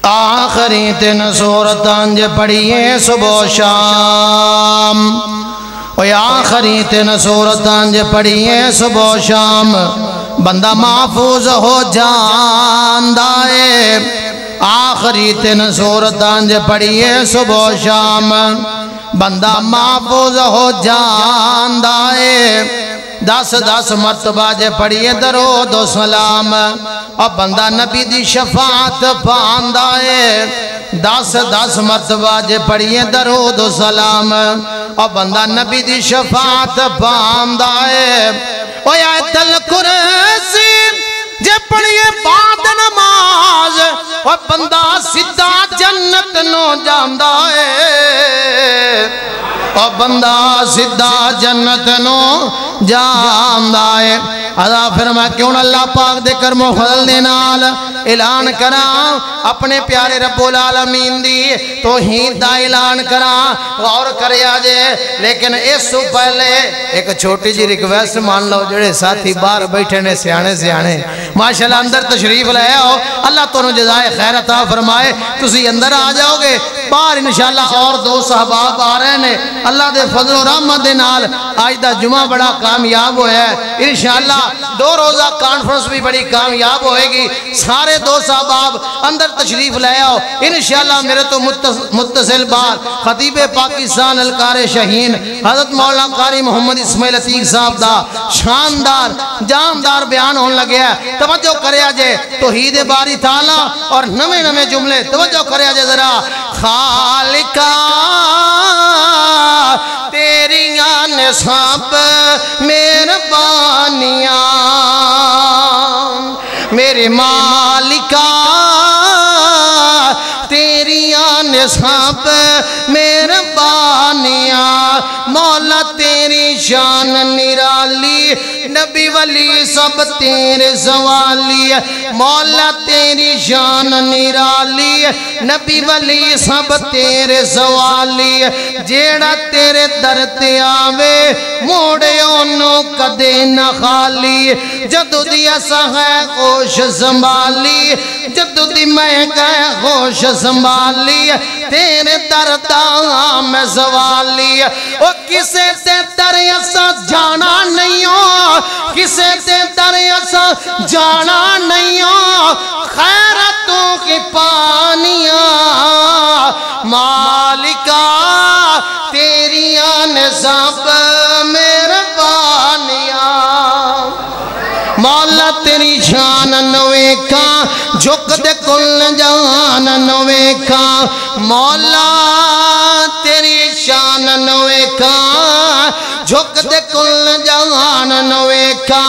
آخری تین سورتان جے پڑھیے صبح و شام، آخری تین سورتان جے پڑھیے صبح و شام، بندہ محفوظ ہو جاندا ہے۔ آخری تین سورتان جے پڑھیے صبح و شام، بندہ محفوظ ہو جاندا ہے۔ 10 مرتبہ جے پڑھیے درود و سلام، اور بندہ نبی دی شفاعت پاندا ہے۔ 10 مرتبہ جے پڑھیے درود و سلام، اور بندہ نبی دی شفاعت پاندا ہے۔ او آیت الکرسی جے پڑھیے بعد نماز، اور بندہ سدھا جنت نو جاندا ہے، اور بندہ سدھا جنت نو جاندا ہے۔ ادا فرما کیوں اللہ پاک دے کرم و فضل دے نال اعلان کراں، اپنے پیارے رب العالمین دی توحید دا اعلان کراں، غور کریا جے۔ لیکن اس سے پہلے ایک چھوٹی جی ریکویسٹ مان لو، جڑے ساتھی باہر بیٹھے نے سیانے ماشاءاللہ اندر تشریف لے آؤ، اللہ تانوں جزائے خیر عطا فرمائے۔ تسی اندر آ جاؤ گے، باہر انشاءاللہ اور 2 صحباب آ رہے ہیں، اللہ دے فضل و رحمت دے نال آج دا جمعہ بڑا کامیاب ہوا ہے۔ انشاءاللہ 2 روزہ کانفرنس بھی بڑی کامیاب ہوئے گی۔ سارے 2 صحباب اندر تشریف لے آؤ انشاءاللہ۔ میرے تو متصل بار خطیب پاکستان الکار شہین حضرت مولانا قاری محمد اسماعیل عتیق صاحب دا شاندار جاندار بیان ہونے لگے ہے۔ توجہ کریا جے توحید باری تعالی اور نمے جملے توجہ کریا جے ذرا۔ خالقہ تیریاں نصاب مہربانیاں، میرے مالکہ تیریاں نصاب مہربانیاں، مولا تیری شان نرالی، نبی ولی سب تیرے زوالی، مولا تیری شان نرالی، نبی ولی سب تیرے زوالی، جیڑا تیرے در تے آوے موڑے انہوں کدے نہ خالی، جدو دیا سہے خوش سنبھالی، جدو دی میں گئے خوش سنبھالی، تیرے درداں میں زوالی، او کسے تے در ایسا جانا نہیں ہو، کسے تے در ایسا جانا نہیں ہو، خیرتوں کی پانیاں، مالکہ تیریاں نصاب مہربانیاں، مولا تیری شان نوے کا جھک دے کل جان نوے کا، مولا تیری شان نوے کا جھک دے کل جان نوے کا،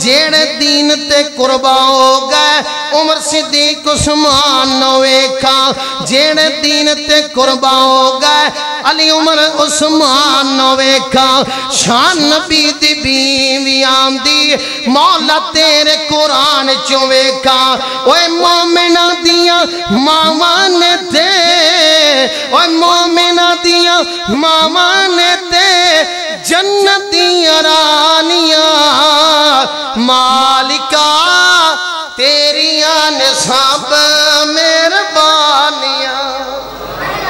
جیڑے دین تے قربا ہو گئے عمر صدیق عثمان نوے کا، جیڑے دین تے قربا ہو گئے علی عمر عثمان نوے کا، شان نبی دی بیوی آمدی مولا تیرے قرآن چوے کا، اوے مومنہ دیا ماما تے، اوے مومنہ دیا ماما تے جنتی رانیاں، مالکہ تیریاں نصاب مہربانیاں۔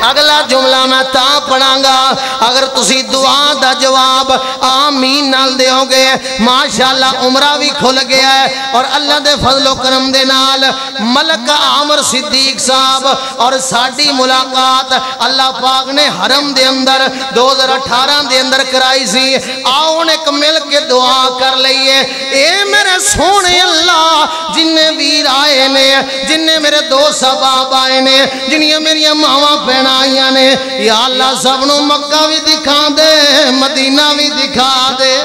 اگلا جملہ میں تا پڑھاں گا، اگر تسی دعا دا جواب آمین نال دے ہو گئے ماشاءاللہ عمرہ بھی کھل گیا ہے، اور اللہ دے فضل و کرم دے نال ملک عامر صدیق صاحب اور ساڑی ملاقات اللہ پاک نے حرم دے اندر 2018 دے اندر کرائی سی۔ آؤن ایک مل کے دعا کر لئیے، اے میرے سونے اللہ جنہیں ویر آئے نے، جنہیں میرے 2 صحباب آئے نے، جنہیں میری ماما پہنا آئیاں نے، یا اللہ سب نو مکہ بھی دکھا دے، مدینہ بھی دکھا دے۔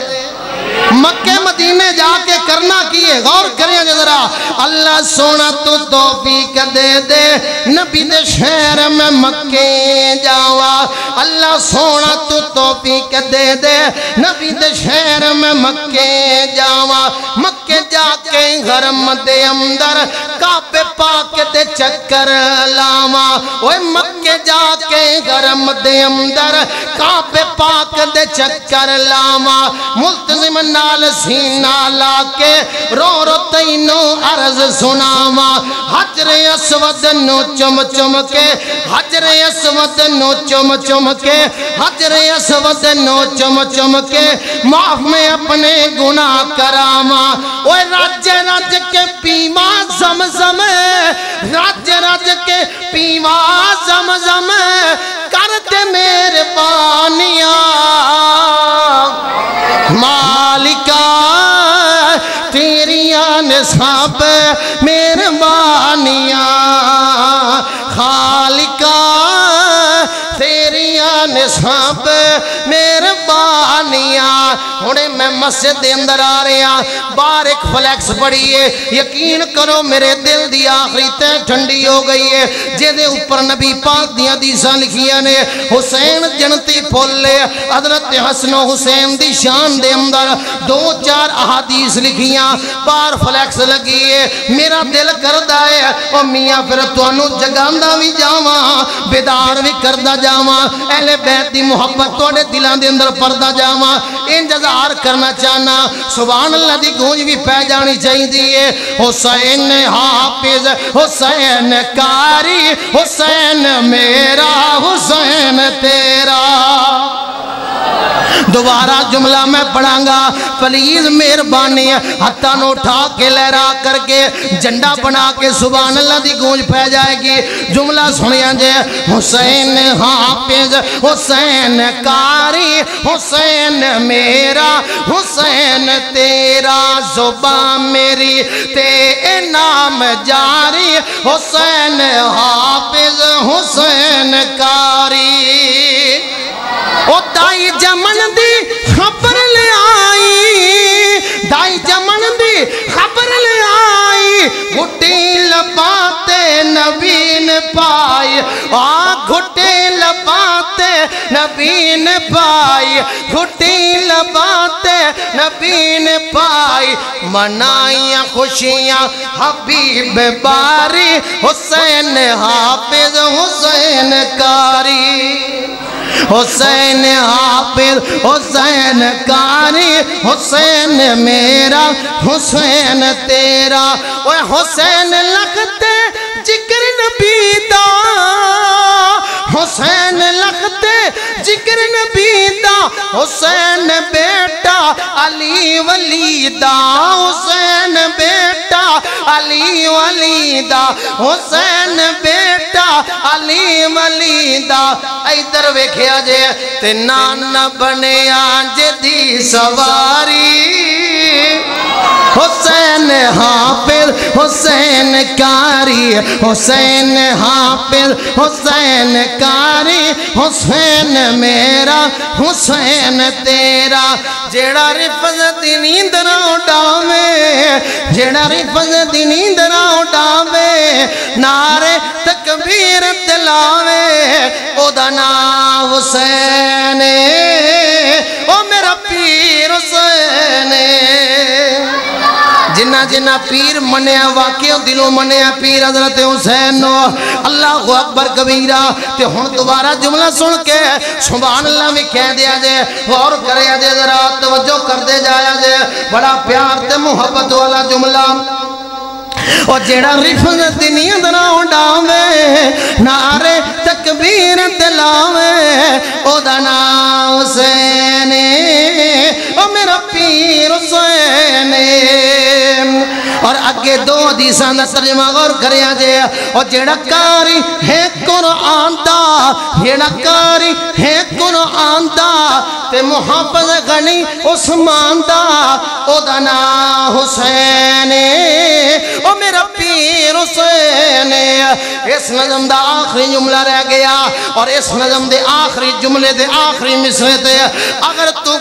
مکہ مدینے جا کے کرنا کیے، غور کریں ذرا۔ اللہ سونا تو توفیق دے دے نبی دے شہر میں مکے جاوا، اللہ سونا تو توفیق دے دے نبی دے شہر میں مکے جاوا، مکے جا کے حرم دے اندر کعبے پاک دے چکر لاوا، اوے مکے جا کے حرم دے اندر کعبے پاک دے چکر لاوا، ملتزم نال سینہ لا کے رو رو تینوں عرض سناوا، حجر اسود نو چم چم کے حجر اسود نو چم چم کے حجر اسود نو چم چم کے معاف میں اپنے گناہ کراما اوہ رج رج کے پیما زمزم رج رج کے پیما زمزم کرتے میرے بانیاں مالکہ تیریاں نصاب میرے بانیاں خالقہ تیریاں نصاب میرے بانیاں ہونے میں مسجد دے اندر آ رہے ہیں باہر ایک فلیکس پڑی ہے یقین کرو میرے دل دی آخری تے ٹھنڈی ہو گئی ہے جیدے اوپر نبی پاک دیا دیساں لکھیاں نے حسین جنتی پھول لے حضرت حسن و حسین دی شان دے اندر 2-4 احادیث لکھیاں باہر فلیکس لگی ہے میرا دل کردہ ہے اور میاں پھر توانو جگاندہ بھی جاواں بیدار بھی کردہ جاواں اہل بیت دی محبت توڑے دلان دے اندر پردہ جاواں انتظار کرنا چاہنا سبحان اللہ دی گونج بھی پہ جانی چاہی دیئے حسین حافظ حسین کاری حسین میرا حسین تیرا دوبارہ جملہ میں پڑھاں گا پلیز مہربانی ہتھاں نو اٹھا کے لہرا کر کے جھنڈا بنا کے سبحان اللہ دی گونج پہ جائے گی جملہ سنیا جے حسین حافظ حسین کاری حسین میرا حسین تیرا زبان میری تے نام جاری حسین حافظ حسین کاری او دائی جمن دی خبر لے آئی دائی جمن دی خبر لے آئی گھٹی لباتے نبی نے پائی گھٹی لباتے نبی نے پائی گھٹی لباتے نبی نے پائی منائیاں خوشیاں حبیب باری حسین حافظ حسین کاری حسین حافظ حسین کاری حسین میرا حسین تیرا اوہ حسین لگتے جگر نبی دا حسین لگتے جگر نبی دا حسین بیٹا علی ولی دا حسین بیٹا علی ولی دا حسین بیٹا علی ولی دا ایدر ویکھیا جے تے نانا بنے آنج دی سواری حسین حافظ حسین کاری حسین حافظ حسین کاری حسین میرا حسین تیرا جیڑا رفظ دی نیند نہ اٹھاوے جیڑا رفظ دی نیند نہ اٹھاوے نعرے تکبیر تلاوے او دا نام حسین او میرا پیر حسین جنہ جنہ پیر منیا واقعہ دلوں منیا پیر حضرت حسین نو اللہ اکبر کبیرہ تے ہن دوبارہ جملہ سن کے سبحان اللہ میں کہہ دیا جے غور کریا جے ذرا توجہ کر دے جایا جے بڑا پیار تے محبت والا جملہ اور جیڑا رفظ دی نیند نہ اٹھاوے نعرے تکبیر تلاوے او دا نام حسین او میرا پیر حسین اور اگے 2 حدیثاں دا ترجمہ غور کریا جے اور جیڑا کاری ہے قرآن دا جیڑا کاری ہے قرآن دا تے محافظ غنی عثمان دا او دا نام حسین او میرا پیر حسین اس نظم دا آخری جملہ رہ گیا اور اس نظم دے آخری جملے دے آخری مصرے تے اگر تو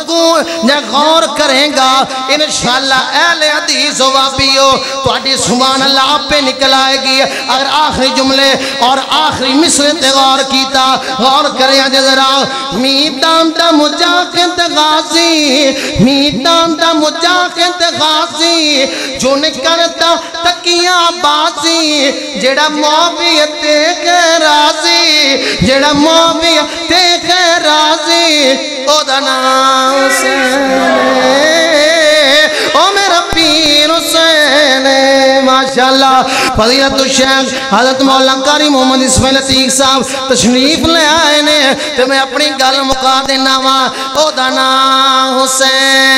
غور کریں گا انشاءاللہ اہل حدیث و وابیو تو اڈی سبحان اللہ آپ پہ نکل آئے گی اگر آخری جملے اور آخری مصرے تے غور کیتا غور کریں جے ذرا میدان دا مجاہد غازی میدان دا مجاہد غازی جو نے کرتا تکیاں بازی جیڑا معاویہ تے کے راضی جیڑا معاویہ تے کے راضی او دا نام حسین او میرا پیر حسین ماشاء ماشاءاللہ فضیلت الشیخ حضرت مولانا قاری محمد اسماعیل عتیق صاحب تشریف لے آئے نے تو میں اپنی گل مکا دینا وا او دا نام حسین